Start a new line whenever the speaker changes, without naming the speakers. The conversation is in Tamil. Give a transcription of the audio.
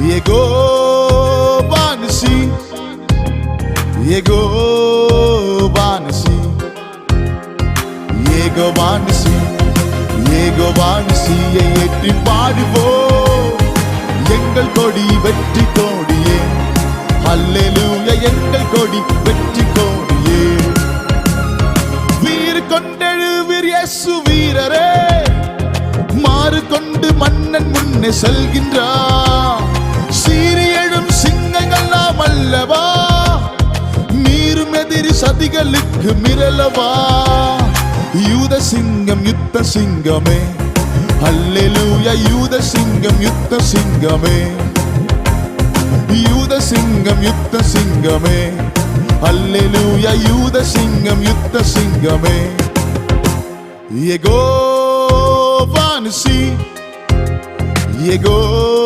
Yehova Nissi, Yehova Nissi, Yehova Nissi, Yehova Nissi. ஏற்றி பாடுவோம் எங்கள் கொடி வெற்றி கொடியே, அல்லேலூயா எங்கள் கொடி வெற்றி கொடியே. வீறு கொண்டெழுவீர் இயேசு வீரரே, மாறு கொண்டு மன்னன் முன்னே செல்கின்றார். சீறி எழும் சிங்கங்கள் நாம் அல்லவா, மீறும் எதிரி சதிகளுக்கு மிரளவா. யூத சிங்கம் யுத்த சிங்கமே, அல்லேலூயா யூத சிங்கம் யுத்த சிங்கமே, யூத சிங்கம் யுத்த சிங்கமே, அல்லேலூயா யூத சிங்கம் யுத்த சிங்கமே. Yehova Nissi, Yehova